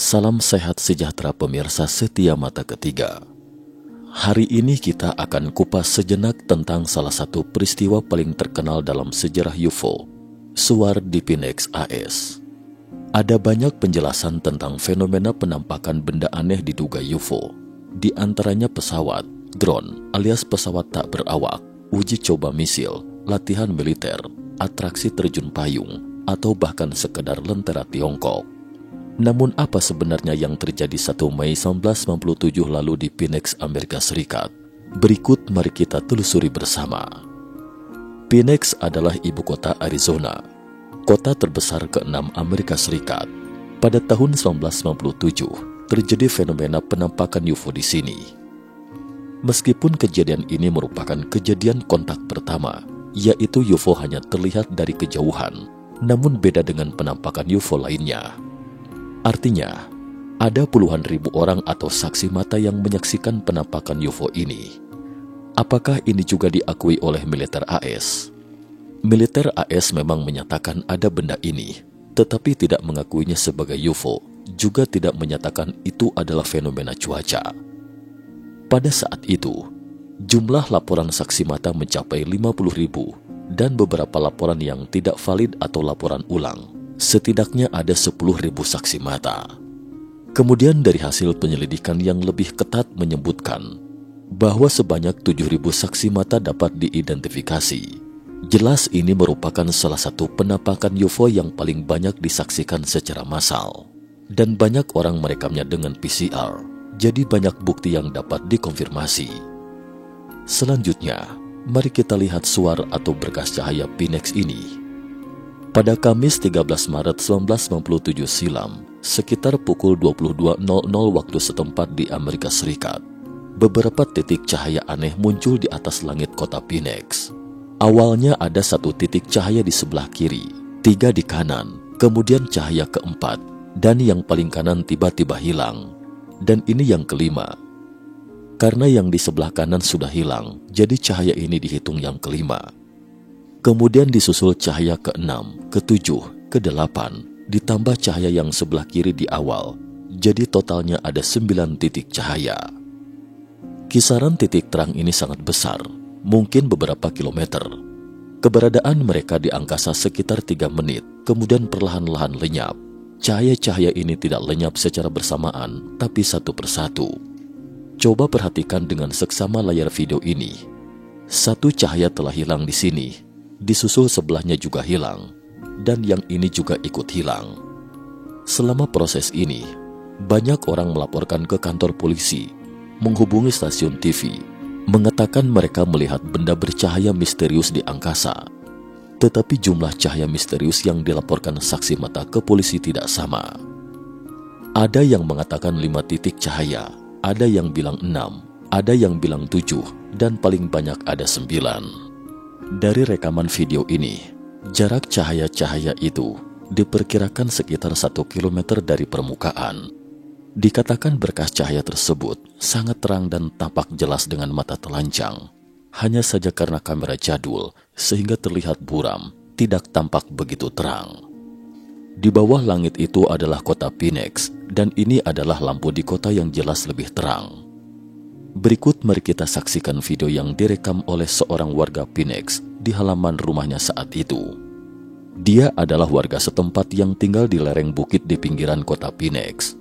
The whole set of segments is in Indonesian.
Salam sehat sejahtera pemirsa setia Mata Ketiga. Hari ini kita akan kupas sejenak tentang salah satu peristiwa paling terkenal dalam sejarah UFO, SUAR di Phoenix, AS. Ada banyak penjelasan tentang fenomena penampakan benda aneh diduga UFO, di antaranya pesawat, drone alias pesawat tak berawak, uji coba misil, latihan militer, atraksi terjun payung, atau bahkan sekedar lentera Tiongkok. Namun apa sebenarnya yang terjadi 1 Mei 1997 lalu di Phoenix, Amerika Serikat? Berikut mari kita telusuri bersama. Phoenix adalah ibu kota Arizona, kota terbesar ke-6 Amerika Serikat. Pada tahun 1997, terjadi fenomena penampakan UFO di sini. Meskipun kejadian ini merupakan kejadian kontak pertama, yaitu UFO hanya terlihat dari kejauhan, namun beda dengan penampakan UFO lainnya. Artinya, ada puluhan ribu orang atau saksi mata yang menyaksikan penampakan UFO ini. Apakah ini juga diakui oleh militer AS? Militer AS memang menyatakan ada benda ini, tetapi tidak mengakuinya sebagai UFO, juga tidak menyatakan itu adalah fenomena cuaca. Pada saat itu, jumlah laporan saksi mata mencapai 50.000 dan beberapa laporan yang tidak valid atau laporan ulang. Setidaknya ada 10.000 saksi mata. Kemudian dari hasil penyelidikan yang lebih ketat menyebutkan bahwa sebanyak 7.000 saksi mata dapat diidentifikasi. Jelas ini merupakan salah satu penampakan UFO yang paling banyak disaksikan secara massal. Dan banyak orang merekamnya dengan PCR, jadi banyak bukti yang dapat dikonfirmasi. Selanjutnya, mari kita lihat SUAR atau berkas cahaya Phoenix ini. Pada Kamis 13 Maret 1997 silam, sekitar pukul 22.00 waktu setempat di Amerika Serikat, beberapa titik cahaya aneh muncul di atas langit kota Phoenix. Awalnya ada 1 titik cahaya di sebelah kiri, 3 di kanan, kemudian cahaya keempat, dan yang paling kanan tiba-tiba hilang. Dan ini yang kelima. Karena yang di sebelah kanan sudah hilang, jadi cahaya ini dihitung yang kelima. Kemudian disusul cahaya ke-6, ke-7, ke-8, ditambah cahaya yang sebelah kiri di awal. Jadi totalnya ada 9 titik cahaya. Kisaran titik terang ini sangat besar, mungkin beberapa kilometer. Keberadaan mereka di angkasa sekitar 3 menit, kemudian perlahan-lahan lenyap. Cahaya-cahaya ini tidak lenyap secara bersamaan, tapi satu persatu. Coba perhatikan dengan seksama layar video ini. 1 cahaya telah hilang di sini. Disusul sebelahnya juga hilang, dan yang ini juga ikut hilang. Selama proses ini, banyak orang melaporkan ke kantor polisi, menghubungi stasiun TV, mengatakan mereka melihat benda bercahaya misterius di angkasa. Tetapi jumlah cahaya misterius yang dilaporkan saksi mata ke polisi tidak sama. Ada yang mengatakan 5 titik cahaya, ada yang bilang 6, ada yang bilang 7, dan paling banyak ada 9. Dari rekaman video ini, jarak cahaya-cahaya itu diperkirakan sekitar 1 km dari permukaan. Dikatakan berkas cahaya tersebut sangat terang dan tampak jelas dengan mata telanjang. Hanya saja karena kamera jadul, sehingga terlihat buram, tidak tampak begitu terang. Di bawah langit itu adalah kota Phoenix, dan ini adalah lampu di kota yang jelas lebih terang. Berikut mari kita saksikan video yang direkam oleh seorang warga Phoenix di halaman rumahnya saat itu. Dia adalah warga setempat yang tinggal di lereng bukit di pinggiran kota Phoenix.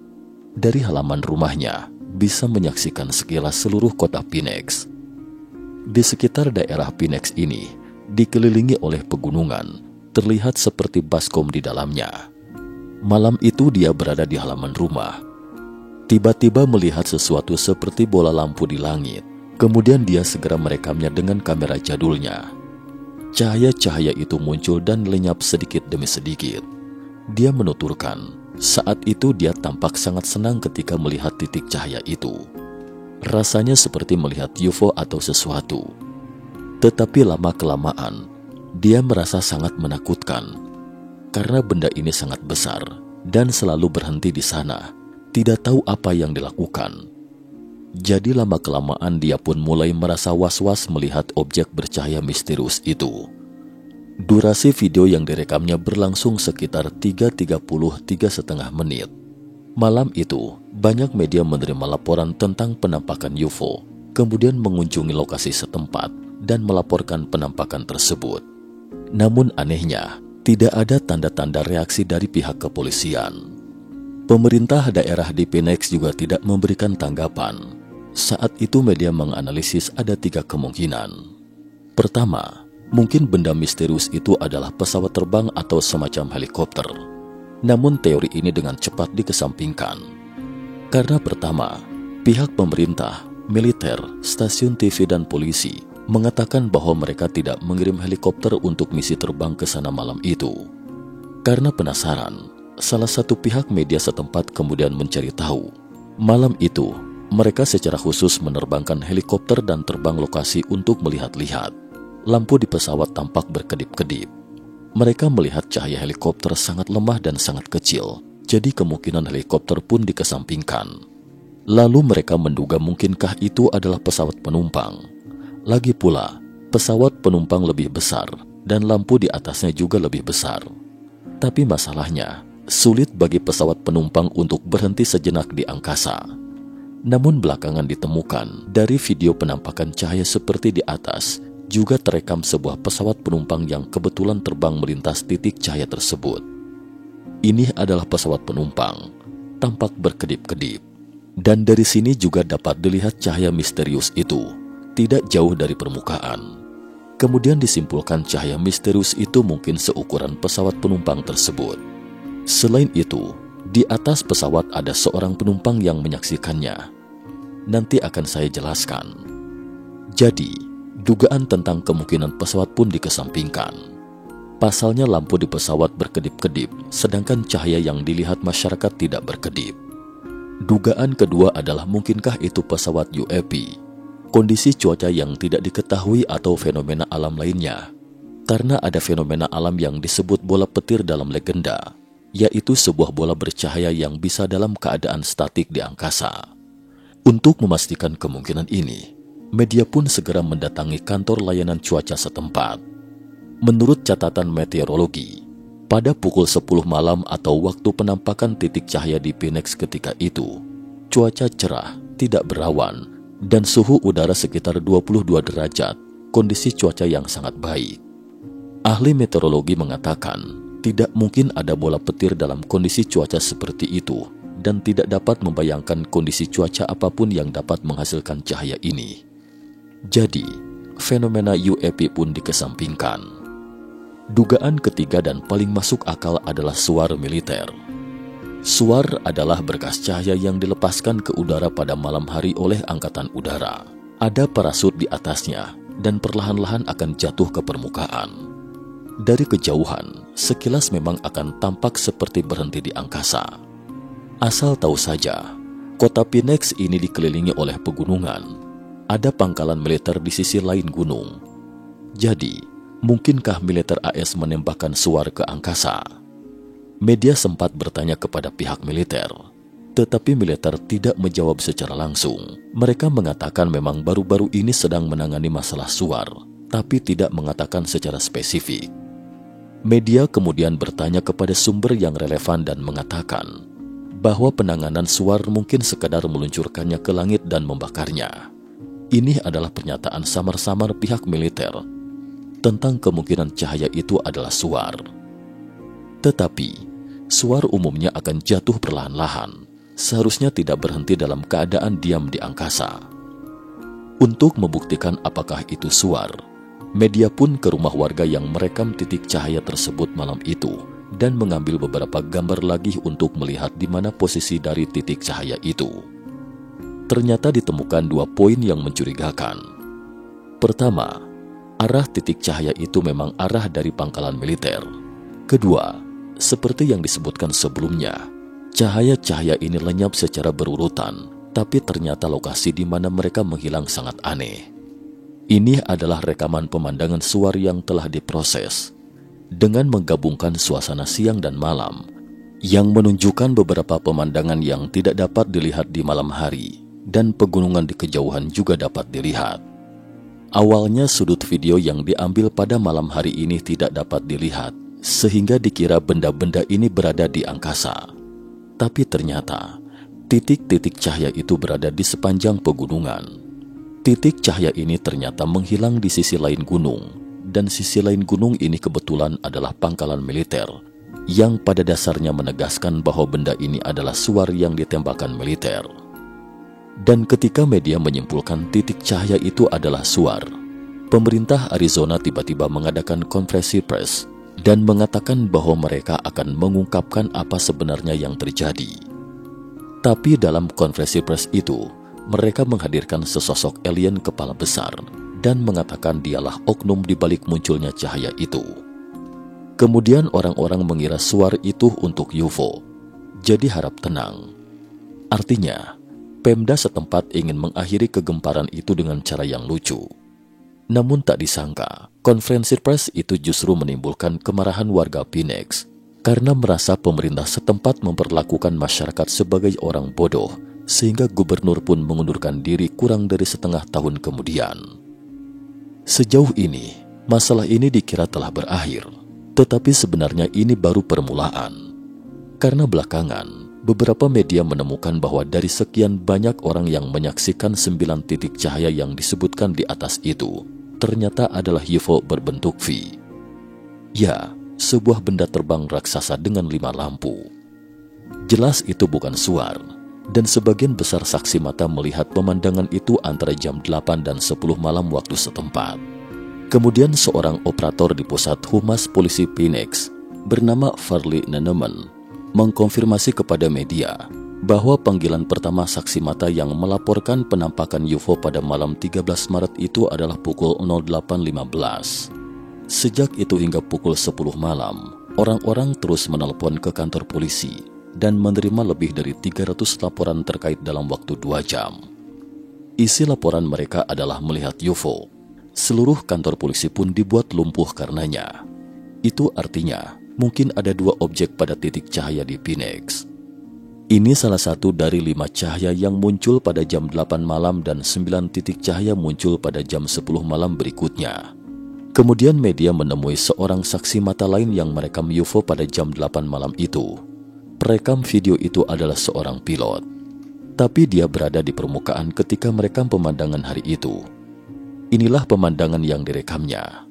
Dari halaman rumahnya, bisa menyaksikan sekilas seluruh kota Phoenix. Di sekitar daerah Phoenix ini, dikelilingi oleh pegunungan, terlihat seperti baskom di dalamnya. Malam itu dia berada di halaman rumah. Tiba-tiba melihat sesuatu seperti bola lampu di langit. Kemudian dia segera merekamnya dengan kamera jadulnya. Cahaya-cahaya itu muncul dan lenyap sedikit demi sedikit. Dia menuturkan, saat itu dia tampak sangat senang ketika melihat titik cahaya itu. Rasanya seperti melihat UFO atau sesuatu. Tetapi lama-kelamaan, dia merasa sangat menakutkan. Karena benda ini sangat besar dan selalu berhenti di sana. Tidak tahu apa yang dilakukan. Jadi lama-kelamaan dia pun mulai merasa was-was melihat objek bercahaya misterius itu. Durasi video yang direkamnya berlangsung sekitar 3:33,5 menit. Malam itu, banyak media menerima laporan tentang penampakan UFO, kemudian mengunjungi lokasi setempat dan melaporkan penampakan tersebut. Namun anehnya, tidak ada tanda-tanda reaksi dari pihak kepolisian. Pemerintah daerah di Phoenix juga tidak memberikan tanggapan. Saat itu media menganalisis ada 3 kemungkinan. Pertama, mungkin benda misterius itu adalah pesawat terbang atau semacam helikopter. Namun teori ini dengan cepat dikesampingkan. Karena pertama, pihak pemerintah, militer, stasiun TV dan polisi mengatakan bahwa mereka tidak mengirim helikopter untuk misi terbang ke sana malam itu. Karena penasaran, salah satu pihak media setempat kemudian mencari tahu. Malam itu, mereka secara khusus menerbangkan helikopter dan terbang lokasi untuk melihat-lihat. Lampu di pesawat tampak berkedip-kedip. Mereka melihat cahaya helikopter sangat lemah dan sangat kecil, jadi kemungkinan helikopter pun dikesampingkan. Lalu mereka menduga mungkinkah itu adalah pesawat penumpang. Lagi pula, pesawat penumpang lebih besar dan lampu di atasnya juga lebih besar. Tapi masalahnya, sulit bagi pesawat penumpang untuk berhenti sejenak di angkasa. Namun belakangan ditemukan dari video penampakan cahaya seperti di atas, juga terekam sebuah pesawat penumpang yang kebetulan terbang melintas titik cahaya tersebut. Ini adalah pesawat penumpang, tampak berkedip-kedip. Dan dari sini juga dapat dilihat cahaya misterius itu, tidak jauh dari permukaan. Kemudian disimpulkan cahaya misterius itu mungkin seukuran pesawat penumpang tersebut. Selain itu, di atas pesawat ada seorang penumpang yang menyaksikannya. Nanti akan saya jelaskan. Jadi, dugaan tentang kemungkinan pesawat pun dikesampingkan. Pasalnya lampu di pesawat berkedip-kedip, sedangkan cahaya yang dilihat masyarakat tidak berkedip. Dugaan kedua adalah mungkinkah itu pesawat UAP, kondisi cuaca yang tidak diketahui atau fenomena alam lainnya. Karena ada fenomena alam yang disebut bola petir dalam legenda, yaitu sebuah bola bercahaya yang bisa dalam keadaan statik di angkasa. Untuk memastikan kemungkinan ini, media pun segera mendatangi kantor layanan cuaca setempat. Menurut catatan meteorologi, pada pukul 10 malam atau waktu penampakan titik cahaya di Phoenix ketika itu, cuaca cerah, tidak berawan, dan suhu udara sekitar 22 derajat, kondisi cuaca yang sangat baik. Ahli meteorologi mengatakan, tidak mungkin ada bola petir dalam kondisi cuaca seperti itu, dan tidak dapat membayangkan kondisi cuaca apapun yang dapat menghasilkan cahaya ini. Jadi, fenomena UAP pun dikesampingkan. Dugaan ketiga dan paling masuk akal adalah suar militer. Suar adalah berkas cahaya yang dilepaskan ke udara pada malam hari oleh angkatan udara. Ada parasut di atasnya dan perlahan-lahan akan jatuh ke permukaan. Dari kejauhan, sekilas memang akan tampak seperti berhenti di angkasa. Asal tahu saja, kota Phoenix ini dikelilingi oleh pegunungan. Ada pangkalan militer di sisi lain gunung. Jadi, mungkinkah militer AS menembakkan suar ke angkasa? Media sempat bertanya kepada pihak militer, tetapi militer tidak menjawab secara langsung. Mereka mengatakan memang baru-baru ini sedang menangani masalah suar, tapi tidak mengatakan secara spesifik. Media kemudian bertanya kepada sumber yang relevan dan mengatakan bahwa penanganan suar mungkin sekadar meluncurkannya ke langit dan membakarnya. Ini adalah pernyataan samar-samar pihak militer tentang kemungkinan cahaya itu adalah suar. Tetapi, suar umumnya akan jatuh perlahan-lahan, seharusnya tidak berhenti dalam keadaan diam di angkasa. Untuk membuktikan apakah itu suar, media pun ke rumah warga yang merekam titik cahaya tersebut malam itu dan mengambil beberapa gambar lagi untuk melihat di mana posisi dari titik cahaya itu. Ternyata ditemukan 2 poin yang mencurigakan. Pertama, arah titik cahaya itu memang arah dari pangkalan militer. Kedua, seperti yang disebutkan sebelumnya, cahaya-cahaya ini lenyap secara berurutan, tapi ternyata lokasi di mana mereka menghilang sangat aneh. Ini adalah rekaman pemandangan suar yang telah diproses dengan menggabungkan suasana siang dan malam yang menunjukkan beberapa pemandangan yang tidak dapat dilihat di malam hari dan pegunungan di kejauhan juga dapat dilihat. Awalnya sudut video yang diambil pada malam hari ini tidak dapat dilihat, sehingga dikira benda-benda ini berada di angkasa. Tapi ternyata titik-titik cahaya itu berada di sepanjang pegunungan. Titik cahaya ini ternyata menghilang di sisi lain gunung, dan sisi lain gunung ini kebetulan adalah pangkalan militer, yang pada dasarnya menegaskan bahwa benda ini adalah suar yang ditembakkan militer. Dan ketika media menyimpulkan titik cahaya itu adalah suar, pemerintah Arizona tiba-tiba mengadakan konferensi pers dan mengatakan bahwa mereka akan mengungkapkan apa sebenarnya yang terjadi. Tapi dalam konferensi pers itu, mereka menghadirkan sesosok alien kepala besar dan mengatakan dialah oknum di balik munculnya cahaya itu. Kemudian orang-orang mengira suar itu untuk UFO, jadi harap tenang. Artinya, Pemda setempat ingin mengakhiri kegemparan itu dengan cara yang lucu. Namun tak disangka, konferensi pers itu justru menimbulkan kemarahan warga Phoenix karena merasa pemerintah setempat memperlakukan masyarakat sebagai orang bodoh, sehingga gubernur pun mengundurkan diri kurang dari setengah tahun kemudian. Sejauh ini, masalah ini dikira telah berakhir. Tetapi sebenarnya ini baru permulaan. Karena belakangan, beberapa media menemukan bahwa dari sekian banyak orang yang menyaksikan 9 titik cahaya yang disebutkan di atas itu, ternyata adalah UFO berbentuk V. Ya, sebuah benda terbang raksasa dengan 5 lampu. Jelas itu bukan suar, dan sebagian besar saksi mata melihat pemandangan itu antara jam 8 dan 10 malam waktu setempat. Kemudian seorang operator di pusat humas polisi Phoenix bernama Farley Neneman mengkonfirmasi kepada media bahwa panggilan pertama saksi mata yang melaporkan penampakan UFO pada malam 13 Maret itu adalah pukul 08.15. Sejak itu hingga pukul 10 malam, orang-orang terus menelpon ke kantor polisi dan menerima lebih dari 300 laporan terkait dalam waktu 2 jam. Isi laporan mereka adalah melihat UFO. Seluruh kantor polisi pun dibuat lumpuh karenanya. Itu artinya mungkin ada 2 objek pada titik cahaya di Phoenix. Ini salah satu dari 5 cahaya yang muncul pada jam 8 malam dan 9 titik cahaya muncul pada jam 10 malam berikutnya. Kemudian media menemui seorang saksi mata lain yang merekam UFO pada jam 8 malam itu. Perekam video itu adalah seorang pilot. Tapi dia berada di permukaan ketika merekam pemandangan hari itu. Inilah pemandangan yang direkamnya.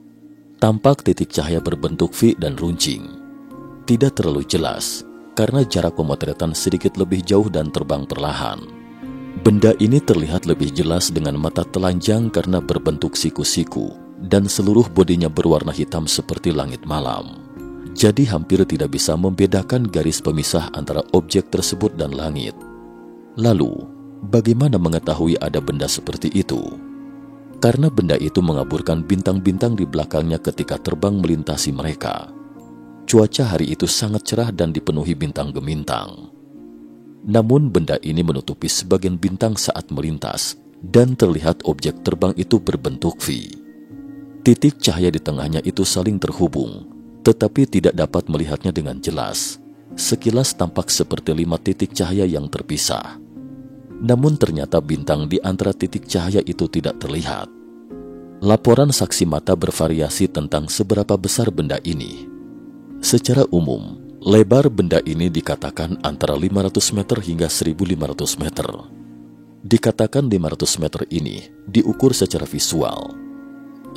Tampak titik cahaya berbentuk V dan runcing. Tidak terlalu jelas, karena jarak pemotretan sedikit lebih jauh dan terbang perlahan. Benda ini terlihat lebih jelas dengan mata telanjang karena berbentuk siku-siku, dan seluruh bodinya berwarna hitam seperti langit malam. Jadi hampir tidak bisa membedakan garis pemisah antara objek tersebut dan langit. Lalu, bagaimana mengetahui ada benda seperti itu? Karena benda itu mengaburkan bintang-bintang di belakangnya ketika terbang melintasi mereka. Cuaca hari itu sangat cerah dan dipenuhi bintang gemintang. Namun benda ini menutupi sebagian bintang saat melintas, dan terlihat objek terbang itu berbentuk V. Titik cahaya di tengahnya itu saling terhubung, tetapi tidak dapat melihatnya dengan jelas. Sekilas tampak seperti 5 titik cahaya yang terpisah. Namun ternyata bintang di antara titik cahaya itu tidak terlihat. Laporan saksi mata bervariasi tentang seberapa besar benda ini. Secara umum, lebar benda ini dikatakan antara 500 meter hingga 1500 meter. Dikatakan 500 meter ini diukur secara visual.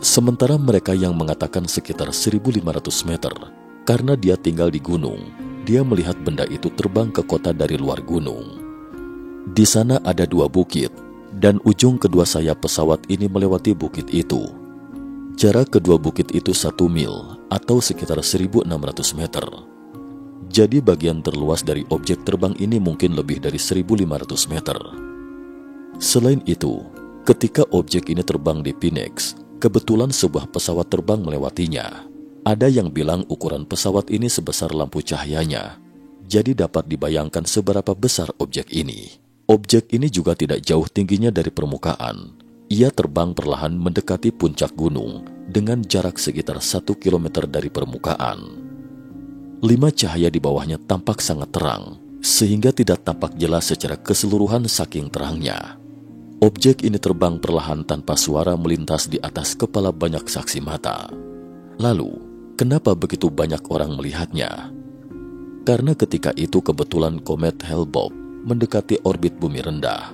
Sementara mereka yang mengatakan sekitar 1500 meter, karena dia tinggal di gunung, dia melihat benda itu terbang ke kota dari luar gunung. Di sana ada 2 bukit, dan ujung kedua sayap pesawat ini melewati bukit itu. Jarak kedua bukit itu 1 mil atau sekitar 1600 meter. Jadi bagian terluas dari objek terbang ini mungkin lebih dari 1500 meter. Selain itu, ketika objek ini terbang di Phoenix, kebetulan sebuah pesawat terbang melewatinya. Ada yang bilang ukuran pesawat ini sebesar lampu cahayanya, jadi dapat dibayangkan seberapa besar objek ini. Objek ini juga tidak jauh tingginya dari permukaan. Ia terbang perlahan mendekati puncak gunung dengan jarak sekitar 1 km dari permukaan. 5 cahaya di bawahnya tampak sangat terang, sehingga tidak tampak jelas secara keseluruhan saking terangnya. Objek ini terbang perlahan tanpa suara melintas di atas kepala banyak saksi mata. Lalu, kenapa begitu banyak orang melihatnya? karena ketika itu kebetulan komet Hale-Bopp mendekati orbit bumi rendah.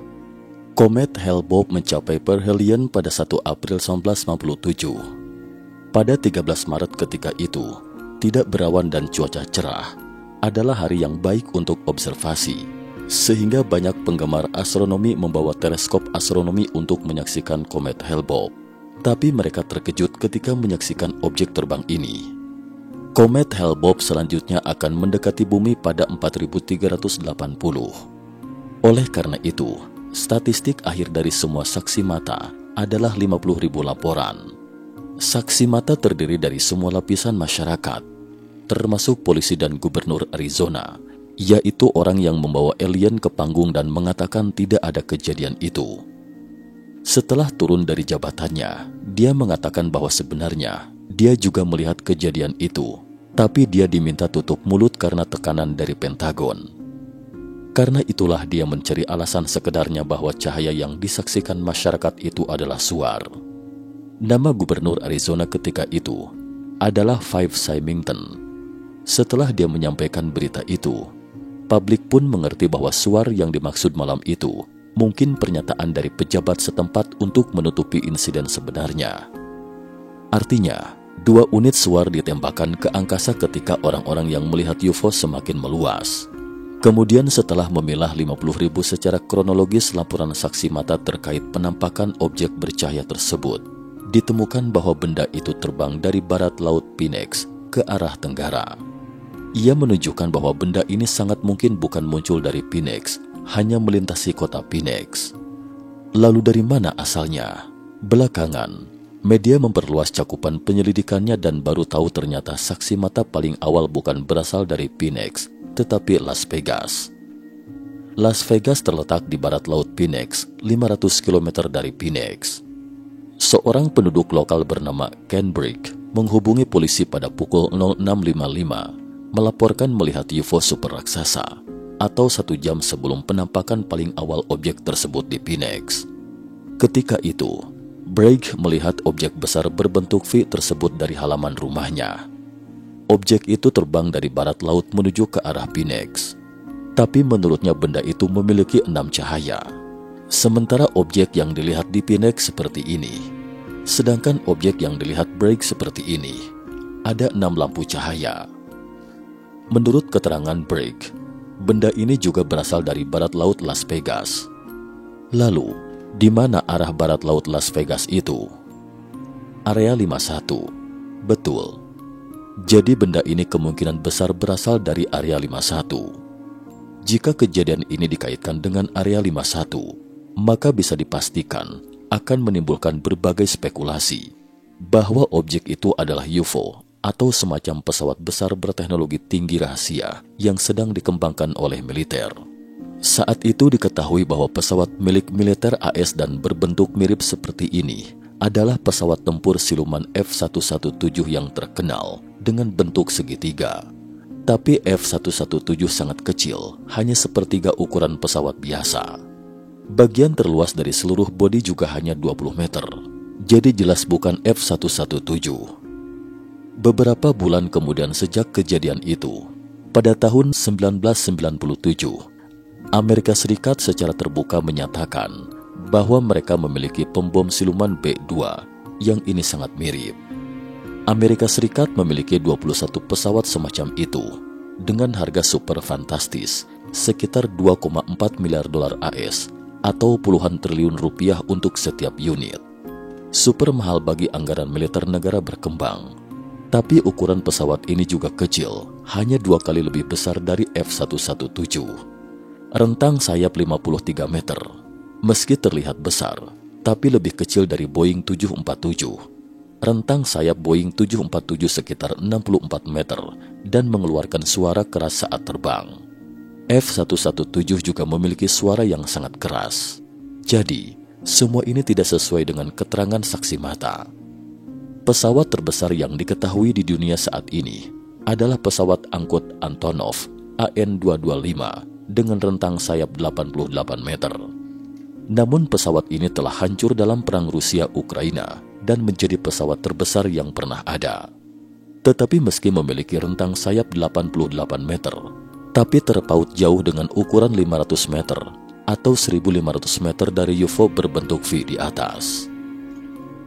Komet Hale-Bopp mencapai perhelion pada 1 April 1957. Pada 13 Maret ketika itu, tidak berawan dan cuaca cerah adalah hari yang baik untuk observasi, sehingga banyak penggemar astronomi membawa teleskop astronomi untuk menyaksikan komet Hale-Bopp. Tapi mereka terkejut ketika menyaksikan objek terbang ini. Komet Hale-Bopp selanjutnya akan mendekati bumi pada 4380. Oleh karena itu, statistik akhir dari semua saksi mata adalah 50.000 laporan. Saksi mata terdiri dari semua lapisan masyarakat, termasuk polisi dan gubernur Arizona, yaitu orang yang membawa alien ke panggung dan mengatakan tidak ada kejadian itu. Setelah turun dari jabatannya, dia mengatakan bahwa sebenarnya dia juga melihat kejadian itu, tapi dia diminta tutup mulut karena tekanan dari Pentagon. Karena itulah dia mencari alasan sekedarnya bahwa cahaya yang disaksikan masyarakat itu adalah suar. Nama gubernur Arizona ketika itu adalah Five Symington. Setelah dia menyampaikan berita itu, publik pun mengerti bahwa suar yang dimaksud malam itu mungkin pernyataan dari pejabat setempat untuk menutupi insiden sebenarnya. Artinya, 2 unit suar ditembakkan ke angkasa ketika orang-orang yang melihat UFO semakin meluas. Kemudian setelah memilah 50.000 secara kronologis laporan saksi mata terkait penampakan objek bercahaya tersebut, ditemukan bahwa benda itu terbang dari barat laut Phoenix ke arah tenggara. Ia menunjukkan bahwa benda ini sangat mungkin bukan muncul dari Phoenix, hanya melintasi kota Phoenix. Lalu dari mana asalnya? Belakangan, media memperluas cakupan penyelidikannya dan baru tahu ternyata saksi mata paling awal bukan berasal dari Phoenix, tetapi Las Vegas. Las Vegas terletak di barat laut Phoenix, 500 km dari Phoenix. Seorang penduduk lokal bernama Ken Brick menghubungi polisi pada pukul 06.55, melaporkan melihat UFO super raksasa, atau 1 jam sebelum penampakan paling awal objek tersebut di Phoenix. Ketika itu, Bragg melihat objek besar berbentuk V tersebut dari halaman rumahnya. Objek itu terbang dari barat laut menuju ke arah Phoenix. Tapi menurutnya benda itu memiliki 6 cahaya. Sementara objek yang dilihat di Phoenix seperti ini, sedangkan objek yang dilihat Bragg seperti ini, ada 6 lampu cahaya. Menurut keterangan Bragg, benda ini juga berasal dari barat laut Las Vegas. Lalu, di mana arah barat laut Las Vegas itu? Area 51. Betul. Jadi benda ini kemungkinan besar berasal dari area 51. Jika kejadian ini dikaitkan dengan area 51, maka bisa dipastikan akan menimbulkan berbagai spekulasi bahwa objek itu adalah UFO atau semacam pesawat besar berteknologi tinggi rahasia yang sedang dikembangkan oleh militer. Saat itu diketahui bahwa pesawat milik militer AS dan berbentuk mirip seperti ini adalah pesawat tempur siluman F-117 yang terkenal dengan bentuk segitiga. Tapi F-117 sangat kecil, hanya sepertiga ukuran pesawat biasa. Bagian terluas dari seluruh bodi juga hanya 20 meter, jadi jelas bukan F-117. Beberapa bulan kemudian sejak kejadian itu, pada tahun 1997, Amerika Serikat secara terbuka menyatakan bahwa mereka memiliki pembom siluman B-2 yang ini sangat mirip. Amerika Serikat memiliki 21 pesawat semacam itu dengan harga super fantastis sekitar 2,4 miliar dolar AS atau puluhan triliun rupiah untuk setiap unit. Super mahal bagi anggaran militer negara berkembang. Tapi ukuran pesawat ini juga kecil, hanya 2 kali lebih besar dari F-117. Rentang sayap 53 meter. Meski terlihat besar, tapi lebih kecil dari Boeing 747. Rentang sayap Boeing 747 sekitar 64 meter dan mengeluarkan suara keras saat terbang. F-117 juga memiliki suara yang sangat keras. Jadi, semua ini tidak sesuai dengan keterangan saksi mata. Pesawat terbesar yang diketahui di dunia saat ini adalah pesawat angkut Antonov AN-225 dengan rentang sayap 88 meter. Namun pesawat ini telah hancur dalam perang Rusia-Ukraina dan menjadi pesawat terbesar yang pernah ada. Tetapi meski memiliki rentang sayap 88 meter, tapi terpaut jauh dengan ukuran 500 meter atau 1.500 meter dari UFO berbentuk V di atas.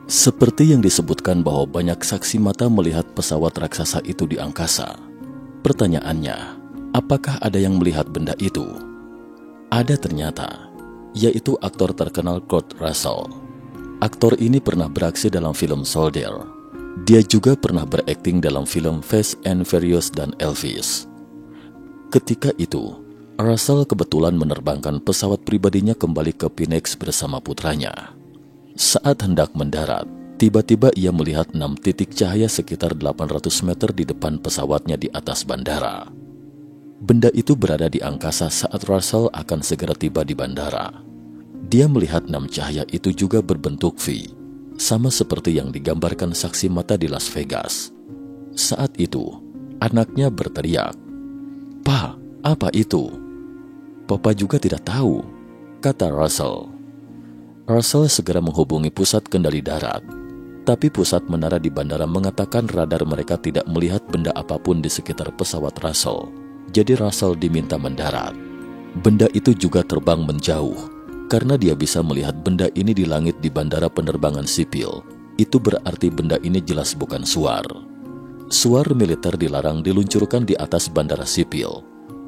Seperti yang disebutkan bahwa banyak saksi mata melihat pesawat raksasa itu di angkasa. Pertanyaannya, apakah ada yang melihat benda itu? Ada ternyata, yaitu aktor terkenal Kurt Russell. Aktor ini pernah beraksi dalam film Soldier. Dia juga pernah berakting dalam film Fast and Furious dan Elvis. Ketika itu, Russell kebetulan menerbangkan pesawat pribadinya kembali ke Phoenix bersama putranya. Saat hendak mendarat, tiba-tiba ia melihat 6 titik cahaya sekitar 800 meter di depan pesawatnya di atas bandara. Benda itu berada di angkasa saat Russell akan segera tiba di bandara. Dia melihat 6 cahaya itu juga berbentuk V, sama seperti yang digambarkan saksi mata di Las Vegas. Saat itu, anaknya berteriak, "Pa, apa itu?" "Papa juga tidak tahu," kata Russell. Russell segera menghubungi pusat kendali darat, tapi pusat menara di bandara mengatakan radar mereka tidak melihat benda apapun di sekitar pesawat Russell. Jadi Russell diminta mendarat. Benda itu juga terbang menjauh, karena dia bisa melihat benda ini di langit di bandara penerbangan sipil. Itu berarti benda ini jelas bukan suar. Suar militer dilarang diluncurkan di atas bandara sipil,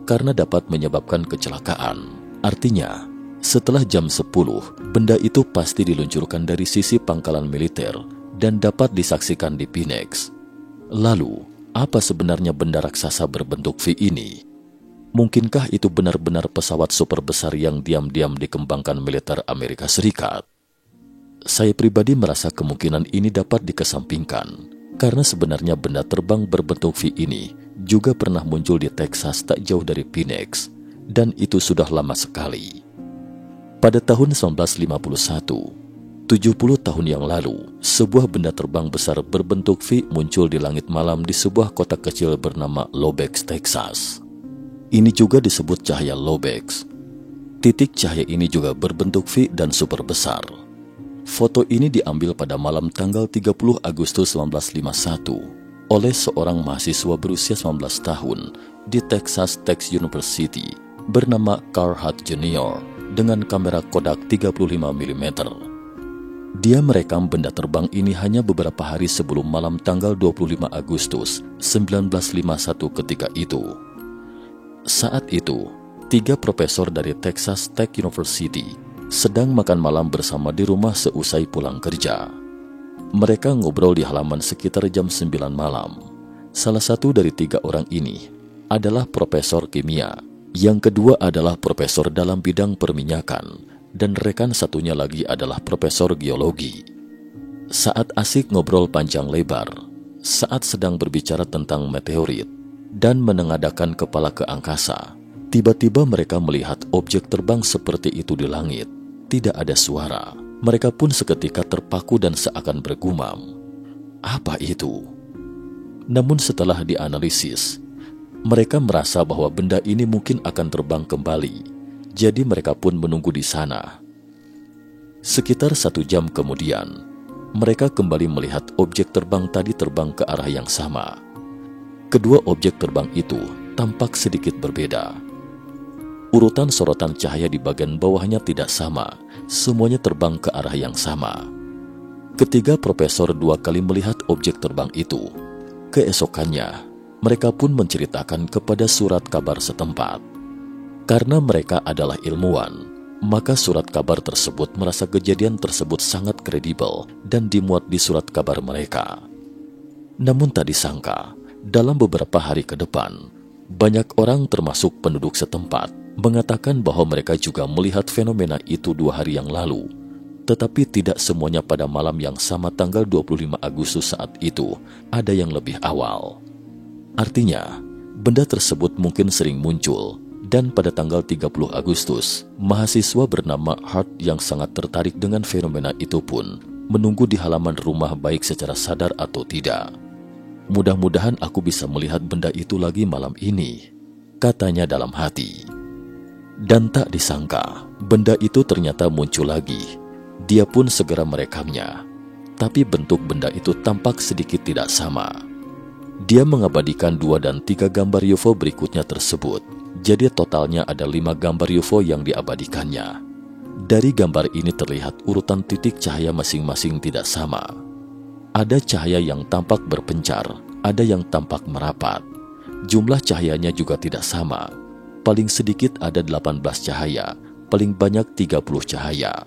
karena dapat menyebabkan kecelakaan. Artinya, setelah jam 10, benda itu pasti diluncurkan dari sisi pangkalan militer dan dapat disaksikan di Phoenix. Lalu, apa sebenarnya benda raksasa berbentuk V ini? Mungkinkah itu benar-benar pesawat super besar yang diam-diam dikembangkan militer Amerika Serikat? Saya pribadi merasa kemungkinan ini dapat dikesampingkan, karena sebenarnya benda terbang berbentuk V ini juga pernah muncul di Texas tak jauh dari Phoenix, dan itu sudah lama sekali. Pada tahun 1951, 70 tahun yang lalu, sebuah benda terbang besar berbentuk V muncul di langit malam di sebuah kota kecil bernama Lobex, Texas. Ini juga disebut cahaya Lobex. Titik cahaya ini juga berbentuk V dan super besar. Foto ini diambil pada malam tanggal 30 Agustus 1951 oleh seorang mahasiswa berusia 19 tahun di Texas Tech University bernama Carl Hart Jr. dengan kamera Kodak 35 mm. Dia merekam benda terbang ini hanya beberapa hari sebelum malam tanggal 25 Agustus 1951 ketika itu. Saat itu, 3 profesor dari Texas Tech University sedang makan malam bersama di rumah seusai pulang kerja. Mereka ngobrol di halaman sekitar jam 9 malam. Salah satu dari 3 orang ini adalah profesor kimia. Yang kedua adalah profesor dalam bidang perminyakan, dan rekan satunya lagi adalah profesor geologi. Saat asik ngobrol panjang lebar, saat sedang berbicara tentang meteorit, dan menengadahkan kepala ke angkasa, tiba-tiba mereka melihat objek terbang seperti itu di langit. Tidak ada suara. Mereka pun seketika terpaku dan seakan bergumam, "Apa itu?" Namun setelah dianalisis, mereka merasa bahwa benda ini mungkin akan terbang kembali, jadi mereka pun menunggu di sana. Sekitar 1 jam kemudian, mereka kembali melihat objek terbang tadi terbang ke arah yang sama. Kedua objek terbang itu tampak sedikit berbeda. Urutan sorotan cahaya di bagian bawahnya tidak sama, semuanya terbang ke arah yang sama. Ketiga profesor 2 kali melihat objek terbang itu. Keesokannya, mereka pun menceritakan kepada surat kabar setempat. Karena mereka adalah ilmuwan, maka surat kabar tersebut merasa kejadian tersebut sangat kredibel dan dimuat di surat kabar mereka. Namun tak disangka, dalam beberapa hari ke depan, banyak orang termasuk penduduk setempat mengatakan bahwa mereka juga melihat fenomena itu 2 hari yang lalu. Tetapi tidak semuanya pada malam yang sama tanggal 25 Agustus saat itu, ada yang lebih awal. Artinya, benda tersebut mungkin sering muncul, dan pada tanggal 30 Agustus, mahasiswa bernama Hart yang sangat tertarik dengan fenomena itu pun menunggu di halaman rumah baik secara sadar atau tidak. "Mudah-mudahan aku bisa melihat benda itu lagi malam ini," katanya dalam hati. Dan tak disangka, benda itu ternyata muncul lagi. Dia pun segera merekamnya, tapi bentuk benda itu tampak sedikit tidak sama. Dia mengabadikan 2 dan 3 gambar UFO berikutnya tersebut, Jadi totalnya ada 5 gambar UFO yang diabadikannya. Dari gambar ini terlihat urutan titik cahaya masing-masing tidak sama. Ada cahaya yang tampak berpencar, ada yang tampak merapat. Jumlah cahayanya juga tidak sama. Paling sedikit ada 18 cahaya, paling banyak 30 cahaya.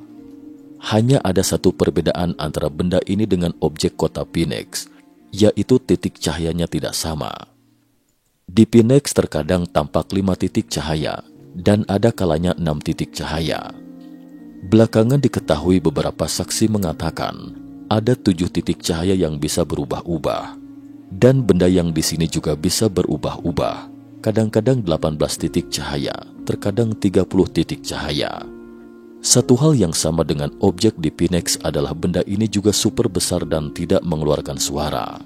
Hanya ada satu perbedaan antara benda ini dengan objek kota Phoenix, yaitu titik cahayanya tidak sama. Di Phoenix terkadang tampak 5 titik cahaya, dan ada kalanya 6 titik cahaya. Belakangan diketahui beberapa saksi mengatakan ada 7 titik cahaya yang bisa berubah-ubah. Dan benda yang di sini juga bisa berubah-ubah. Kadang-kadang 18 titik cahaya, terkadang 30 titik cahaya. Satu hal yang sama dengan objek di Phoenix adalah benda ini juga super besar dan tidak mengeluarkan suara.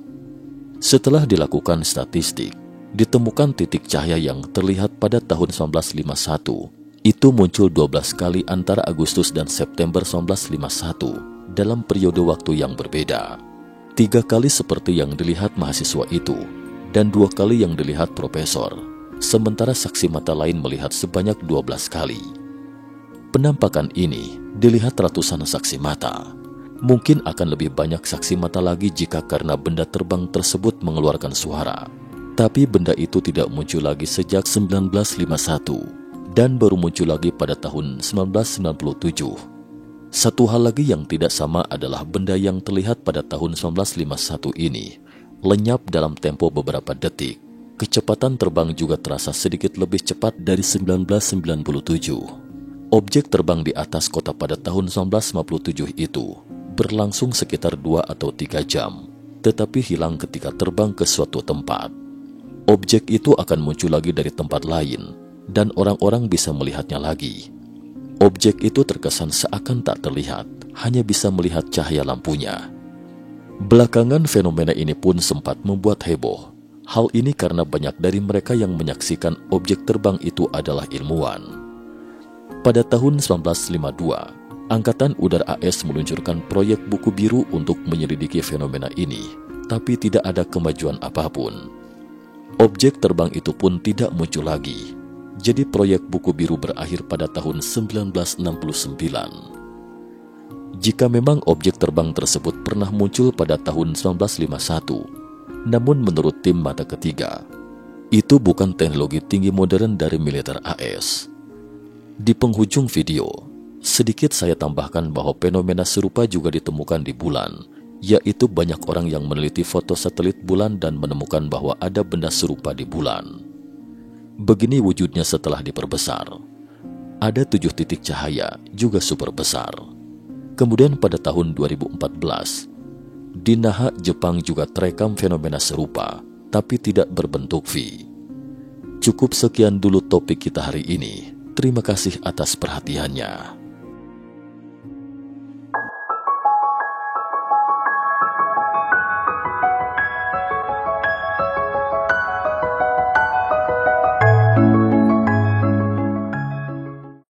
Setelah dilakukan statistik, ditemukan titik cahaya yang terlihat pada tahun 1951. Itu muncul 12 kali antara Agustus dan September 1951 dalam periode waktu yang berbeda. 3 kali seperti yang dilihat mahasiswa itu, dan 2 kali yang dilihat profesor, sementara saksi mata lain melihat sebanyak 12 kali. Penampakan ini dilihat ratusan saksi mata. Mungkin akan lebih banyak saksi mata lagi jika karena benda terbang tersebut mengeluarkan suara. Tapi benda itu tidak muncul lagi sejak 1951 dan baru muncul lagi pada tahun 1997. Satu hal lagi yang tidak sama adalah benda yang terlihat pada tahun 1951 ini lenyap dalam tempo beberapa detik. Kecepatan terbang juga terasa sedikit lebih cepat dari 1997. Objek terbang di atas kota pada tahun 1957 itu berlangsung sekitar 2 atau 3 jam, tetapi hilang ketika terbang ke suatu tempat. Objek itu akan muncul lagi dari tempat lain, dan orang-orang bisa melihatnya lagi. Objek itu terkesan seakan tak terlihat, hanya bisa melihat cahaya lampunya. Belakangan fenomena ini pun sempat membuat heboh. Hal ini karena banyak dari mereka yang menyaksikan objek terbang itu adalah ilmuwan. Pada tahun 1952, Angkatan Udara AS meluncurkan proyek buku biru untuk menyelidiki fenomena ini, tapi tidak ada kemajuan apapun. Objek terbang itu pun tidak muncul lagi. Jadi proyek buku biru berakhir pada tahun 1969. Jika memang objek terbang tersebut pernah muncul pada tahun 1951, namun menurut tim mata ketiga, itu bukan teknologi tinggi modern dari militer AS. Di penghujung video, sedikit saya tambahkan bahwa fenomena serupa juga ditemukan di bulan, yaitu banyak orang yang meneliti foto satelit bulan dan menemukan bahwa ada benda serupa di bulan. Begini wujudnya setelah diperbesar. Ada 7 titik cahaya, juga super besar. Kemudian pada tahun 2014, di Naha, Jepang juga terekam fenomena serupa, tapi tidak berbentuk V. Cukup sekian dulu topik kita hari ini. Terima kasih atas perhatiannya.